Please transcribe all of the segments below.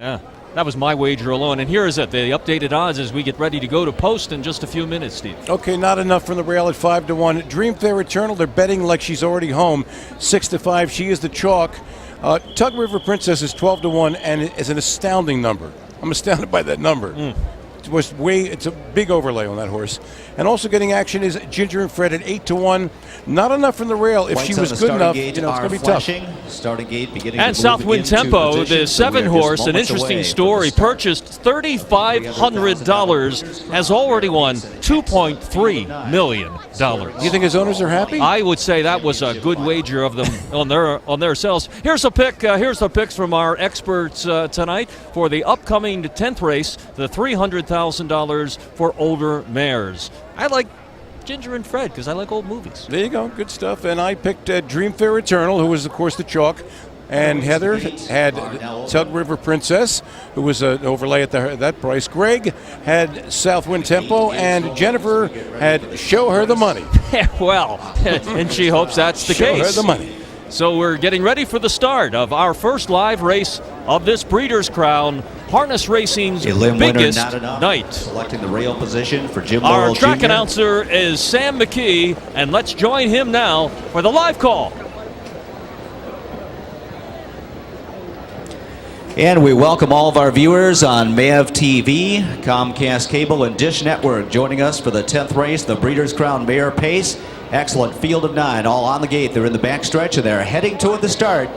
Yeah, that was my wager alone. And here is it, the updated odds as we get ready to go to post in just a few minutes, Steve. Okay, not enough from the rail at 5-1. Dream Fair Eternal, they're betting like she's already home, 6-5. She is the chalk. Tug River Princess is 12-1 and is an astounding number. I'm astounded by that number. It's a big overlay on that horse. And also getting action is Ginger and Fred at 8-1. Not enough from the rail. If she was good enough, it's going to be tough. Starting gate beginning and Southwind Tempo, the 7-horse, an interesting story, purchased $3,500, has already won $2.3 million. Do you think his owners are happy? I would say that was a good wager of them on their selves. Here's a pick. Here's the picks from our experts tonight for the upcoming 10th race, the $300,000 for older mares. I like Ginger and Fred because I like old movies. There you go, good stuff. And I picked Dream Fair Eternal, who was, of course, the chalk. And Heather had Tug River Princess, who was an overlay at that price. Greg had Southwind Tempo, and Jennifer had Show Her the Money. Well, and she hopes that's the case. Show her the money. So we're getting ready for the start of our first live race of this Breeders' Crown, harness racing's biggest night. Selecting the rail position for Jim Our Laurel track Jr. announcer is Sam McKee, and let's join him now for the live call. And we welcome all of our viewers on MavTV, Comcast Cable, and Dish Network joining us for the 10th race, the Breeders' Crown Mare Pace. Excellent field of 9, all on the gate. They're in the backstretch, and they're heading toward the start.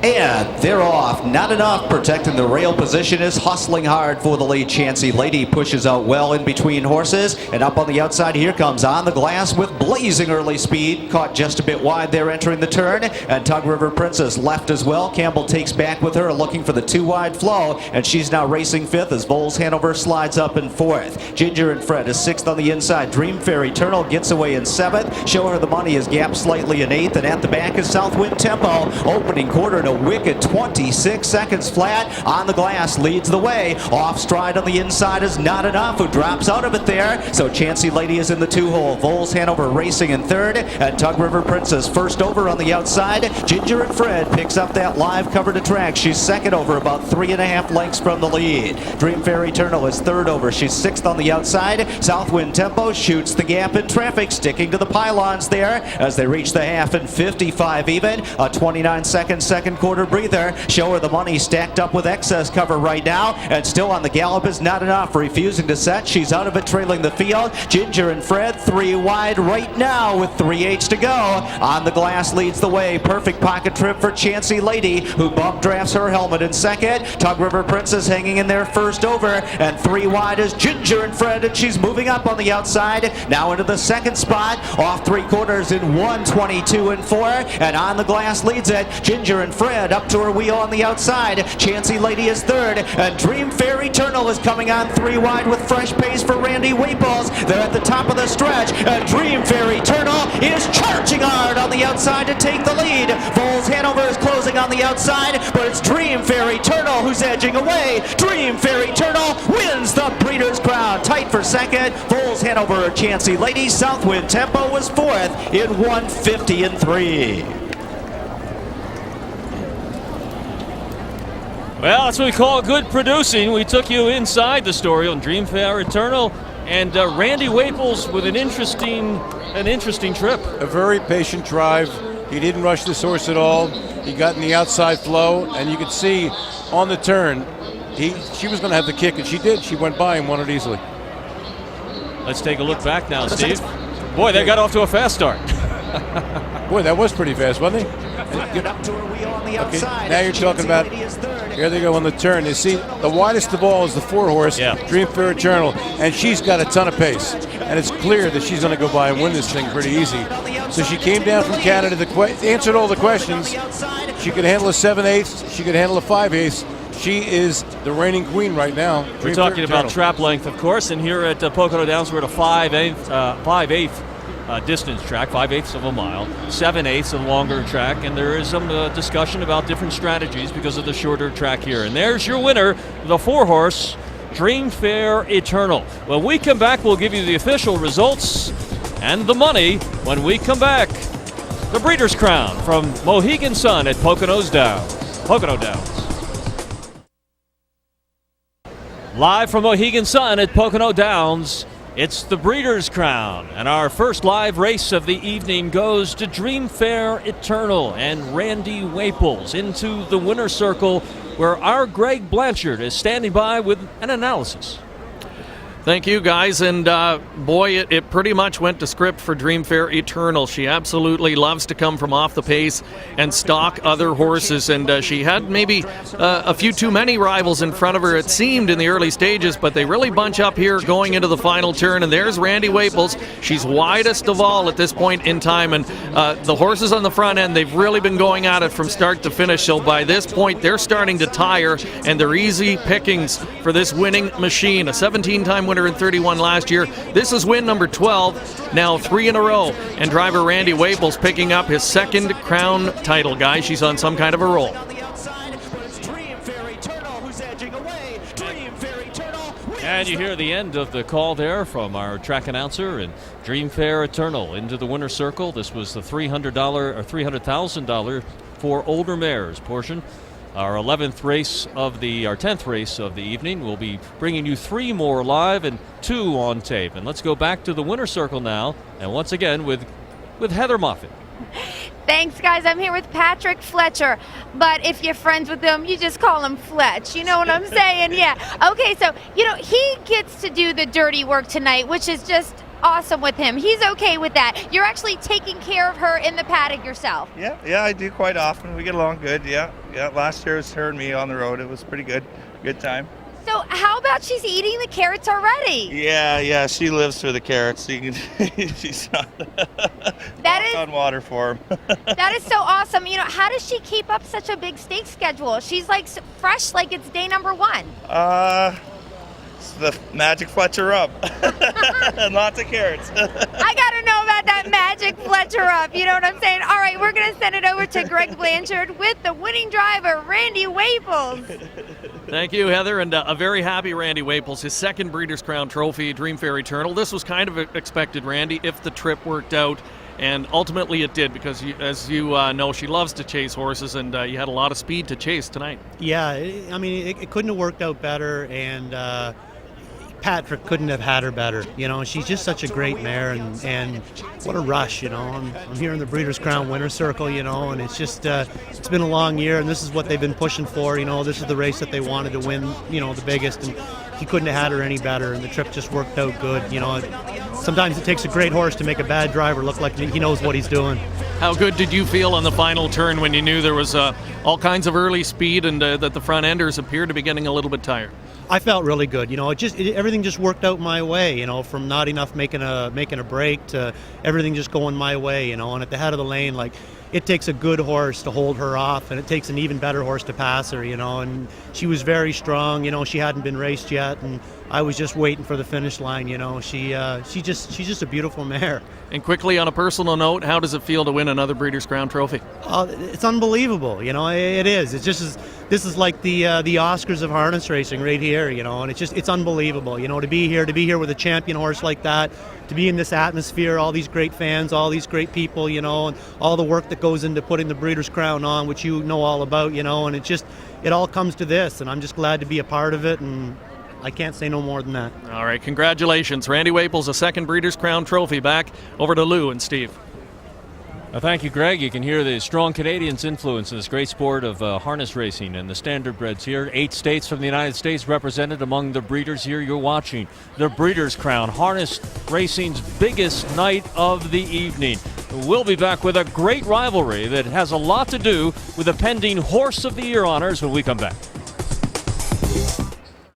And they're off. Not enough. Protecting the rail position is hustling hard for the lead. Chancy Lady pushes out well in between horses. And up on the outside, here comes On the Glass with blazing early speed. Caught just a bit wide there entering the turn. And Tug River Princess left as well. Campbell takes back with her, looking for the 2-wide flow. And she's now racing 5th as Voles Hanover slides up in 4th. Ginger and Fred is 6th on the inside. Dream Fair Eternal gets away in 7th. Show Her the Money is gapped slightly in 8th. And at the back is Southwind Tempo. Opening quarter a wicked 26 seconds flat. On the Glass leads the way. Off stride on the inside is Not Enough, who drops out of it there. So Chancy Lady is in the 2-hole. Voles Hanover racing in 3rd. And Tug River Princess first over on the outside. Ginger and Fred picks up that live cover to track. She's 2nd over, about 3.5 lengths from the lead. Dream Fair Eternal is 3rd over. She's 6th on the outside. Southwind Tempo shoots the gap in traffic, sticking to the pylons there as they reach the half and 55 even. A 29-second second quarter breather. Show Her the Money stacked up with excess cover right now, and still on the gallop is Not Enough, refusing to set. She's out of it, trailing the field. Ginger and Fred 3 wide right now with 3/8 to go. On the Glass leads the way. Perfect pocket trip for Chancy Lady, who bump drafts her helmet in 2nd. Tug River Princess hanging in there first over, and 3 wide is Ginger and Fred, and she's moving up on the outside. Now into the 2nd spot, off 3/4 in 1:22 and 4, and On the Glass leads it. Ginger and Fred up to her wheel on the outside. Chancy Lady is 3rd, and Dream Fair Eternal is coming on 3 wide with fresh pace for Randy Waples. They're at the top of the stretch, and Dream Fair Eternal is charging hard on the outside to take the lead. Voles Hanover is closing on the outside, but it's Dream Fair Eternal who's edging away. Dream Fair Eternal wins the Breeders' Crown. Tight for 2nd. Voles Hanover, Chancy Lady. Southwind Tempo was 4th in 1:50 and 3. Well, that's what we call good producing. We took you inside the story on Dream Fair Eternal, and Randy Waples with an interesting trip. A very patient drive. He didn't rush this horse at all. He got in the outside flow, and you could see on the turn, she was going to have the kick, and she did. She went by and won it easily. Let's take a look back now, Steve. Boy, they got off to a fast start. Boy, that was pretty fast, wasn't it? Get up to her wheel on the outside. Now you're talking about, here they go on the turn. You see, the widest of all is the 4-horse, Dream Fair Eternal, and she's got a ton of pace. And it's clear that she's going to go by and win this thing pretty easy. So she came down from Canada, answered all the questions. She could handle a 7/8, she could handle a 5/8. She is the reigning queen right now. We're talking about trap length, of course, and here at Pocono Downs, we're at a 5/8 distance track, 5/8 of a mile, 7/8 a longer track, and there is some discussion about different strategies because of the shorter track here. And there's your winner, the 4-horse, Dream Fair Eternal. When we come back, we'll give you the official results and the money when we come back. The Breeders' Crown from Mohegan Sun at Pocono Downs. Pocono Downs. Live from Mohegan Sun at Pocono Downs, it's the Breeders' Crown, and our first live race of the evening goes to Dream Fair Eternal and Randy Waples into the winner's circle, where our Greg Blanchard is standing by with an analysis. Thank you, guys, and boy, it pretty much went to script for Dream Fair Eternal. She absolutely loves to come from off the pace and stalk other horses, and she had maybe a few too many rivals in front of her, it seemed, in the early stages, but they really bunch up here going into the final turn, and there's Randy Waples. She's widest of all at this point in time, and the horses on the front end, they've really been going at it from start to finish, so by this point, they're starting to tire, and they're easy pickings for this winning machine. A 17-time winner in 31 last year. This is win number 12, now 3 in a row, and driver Randy Waples picking up his second Crown title, guys. She's on some kind of a roll. And you hear the end of the call there from our track announcer, and Dream Fair Eternal into the winner's circle. This was the $300 or $300,000 for older mares portion. Our 10th race of the evening. We'll be bringing you 3 more live and 2 on tape. And let's go back to the winner's circle now, and once again with Heather Moffett. Thanks, guys. I'm here with Patrick Fletcher, but if you're friends with him, you just call him Fletch. You know what I'm saying? Yeah. Okay, so, he gets to do the dirty work tonight, which is just awesome with him. He's okay with that. You're actually taking care of her in the paddock yourself. Yeah, I do quite often. We get along good, yeah. Last year it was her and me on the road. It was pretty good time. So how about she's eating the carrots already? Yeah, she lives for the carrots. So you can, she's on water for him. That is so awesome. How does she keep up such a big stake schedule? She's like fresh, like it's day number 1. It's the magic Fletcher rub. And lots of carrots. I gotta know about that magic Fletcher up. You know what I'm saying? All right, we're gonna send it over to Greg Blanchard with the winning driver, Randy Waples. Thank you, Heather, and a very happy Randy Waples, his second Breeders' Crown Trophy, Dream Fair Eternal. This was kind of expected, Randy, if the trip worked out, and ultimately it did, because as you know, she loves to chase horses, and you had a lot of speed to chase tonight. Yeah, it couldn't have worked out better, and Patrick couldn't have had her better. She's just such a great mare, and what a rush. I'm here in the Breeders' Crown Winner's Circle, and it's just it's been a long year, and this is what they've been pushing for. This is the race that they wanted to win, the biggest, and he couldn't have had her any better, and the trip just worked out good. Sometimes it takes a great horse to make a bad driver look like he knows what he's doing. How good did you feel on the final turn when you knew there was all kinds of early speed and that the front enders appeared to be getting a little bit tired? I felt really good. Everything just worked out my way. From not enough making a break to everything just going my way. And at the head of the lane, like, it takes a good horse to hold her off, and it takes an even better horse to pass her. And she was very strong. She hadn't been raced yet, and I was just waiting for the finish line. She's just a beautiful mare. And quickly, on a personal note, how does it feel to win another Breeders' Crown Trophy? It's unbelievable. It is. This is like the Oscars of harness racing right here. And it's unbelievable. To be here with a champion horse like that, to be in this atmosphere, all these great fans, all these great people, and all the work that goes into putting the Breeders' Crown on, which you know all about, and it all comes to this, and I'm just glad to be a part of it, and I can't say no more than that. All right, congratulations. Randy Waples, a second Breeders' Crown Trophy. Back over to Lou and Steve. Thank you, Greg. You can hear the strong Canadians' influence in this great sport of harness racing and the standardbreds here. 8 states from the United States represented among the breeders here. You're watching the Breeders' Crown, harness racing's biggest night of the evening. We'll be back with a great rivalry that has a lot to do with the pending Horse of the Year honors when we come back.